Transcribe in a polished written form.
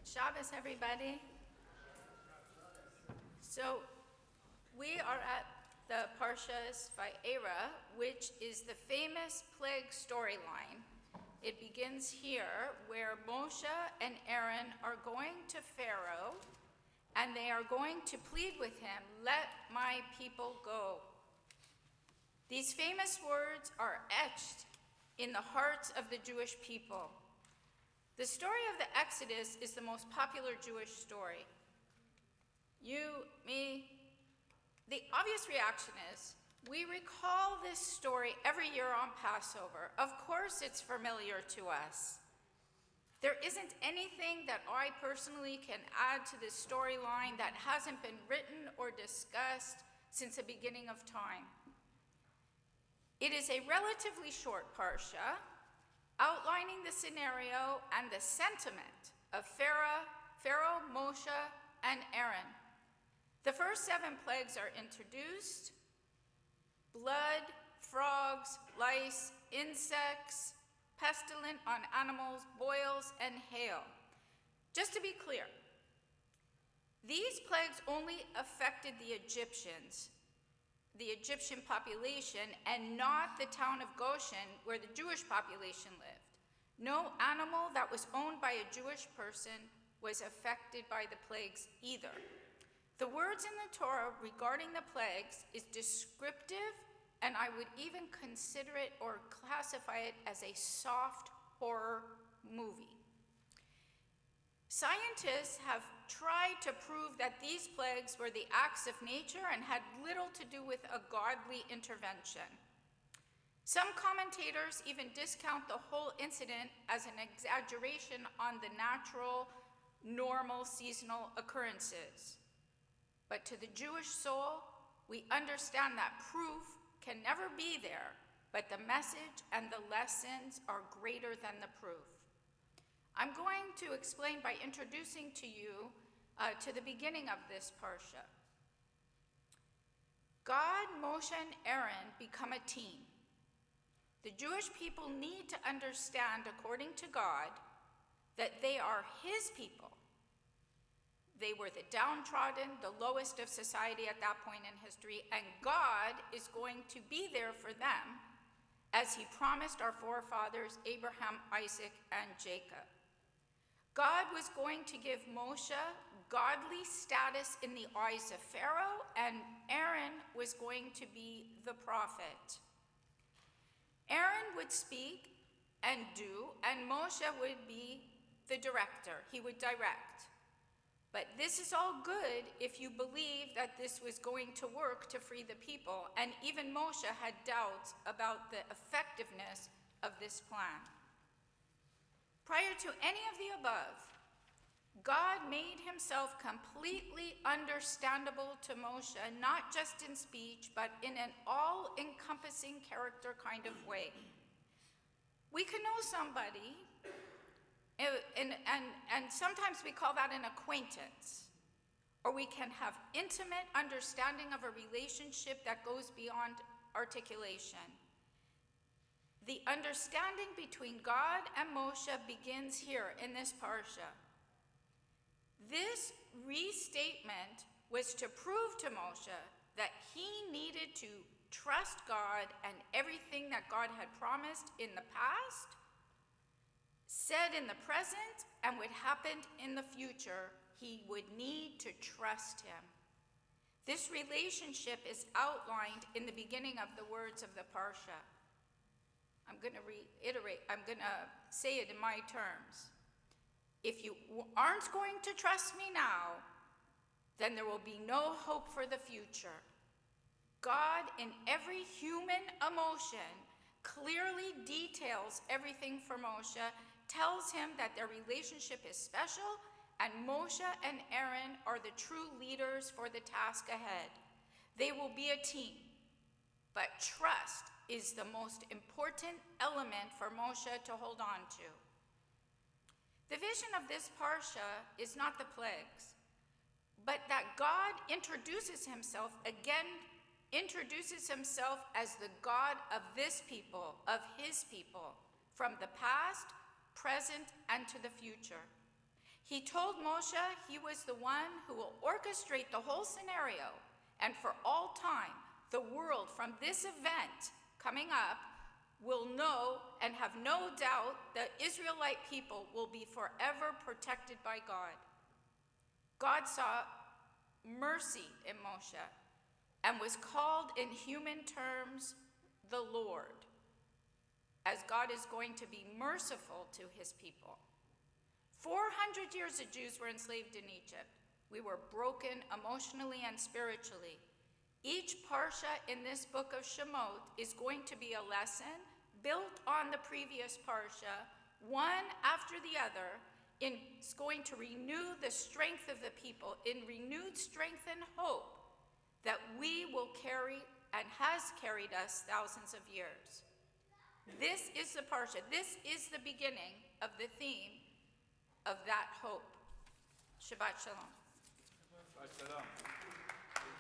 Good Shabbos, everybody. So we are at the Parsha's Va'era, which is the famous plague storyline. It begins here, where Moshe and Aaron are going to Pharaoh, and they are going to plead with him, "Let my people go." These famous words are etched in the hearts of the Jewish people. The story of the Exodus is the most popular Jewish story. You, me, the obvious reaction is, we recall this story every year on Passover. Of course it's familiar to us. There isn't anything that I personally can add to this storyline that hasn't been written or discussed since the beginning of time. It is a relatively short Parsha, outlining the scenario and the sentiment of Pharaoh, Moshe, and Aaron. The first 7 plagues are introduced: blood, frogs, lice, insects, pestilent on animals, boils, and hail. Just to be clear, these plagues only affected the Egyptians, the Egyptian population, and not the town of Goshen, where the Jewish population lived. No animal that was owned by a Jewish person was affected by the plagues either. The words in the Torah regarding the plagues is descriptive, and I would even consider it or classify it as a soft horror movie. Scientists have tried to prove that these plagues were the acts of nature and had little to do with a godly intervention. Some commentators even discount the whole incident as an exaggeration on the natural, normal, seasonal occurrences. But to the Jewish soul, we understand that proof can never be there, but the message and the lessons are greater than the proof. I'm going to explain by introducing to you to the beginning of this Parsha. God, Moshe, and Aaron become a team. The Jewish people need to understand, according to God, that they are his people. They were the downtrodden, the lowest of society at that point in history, and God is going to be there for them, as he promised our forefathers Abraham, Isaac, and Jacob. God was going to give Moshe godly status in the eyes of Pharaoh, and Aaron was going to be the prophet. Aaron would speak and do, and Moshe would be the director. He would direct. But this is all good if you believe that this was going to work to free the people, and even Moshe had doubts about the effectiveness of this plan. Prior to any of the above, God made himself completely understandable to Moshe, not just in speech, but in an all-encompassing character kind of way. We can know somebody, and sometimes we call that an acquaintance, or we can have intimate understanding of a relationship that goes beyond articulation. The understanding between God and Moshe begins here in this Parsha. This restatement was to prove to Moshe that he needed to trust God, and everything that God had promised in the past, said in the present, and what happened in the future, he would need to trust him. This relationship is outlined in the beginning of the words of the Parsha. I'm going to reiterate, I'm going to say it in my terms. If you aren't going to trust me now, then there will be no hope for the future. God, in every human emotion, clearly details everything for Moshe, tells him that their relationship is special, and Moshe and Aaron are the true leaders for the task ahead. They will be a team, but trust is the most important element for Moshe to hold on to. The vision of this Parsha is not the plagues, but that God introduces himself as the God of this people, of his people, from the past, present, and to the future. He told Moshe he was the one who will orchestrate the whole scenario, and for all time, the world from this event coming up will know and have no doubt that Israelite people will be forever protected by God. God saw mercy in Moshe and was called in human terms the Lord, as God is going to be merciful to his people. 400 years the Jews were enslaved in Egypt. We were broken emotionally and spiritually. Each Parsha in this book of Shemot is going to be a lesson built on the previous Parsha, one after the other. It's going to renew the strength of the people in renewed strength and hope that we will carry and has carried us thousands of years. This is the Parsha. This is the beginning of the theme of that hope. Shabbat Shalom.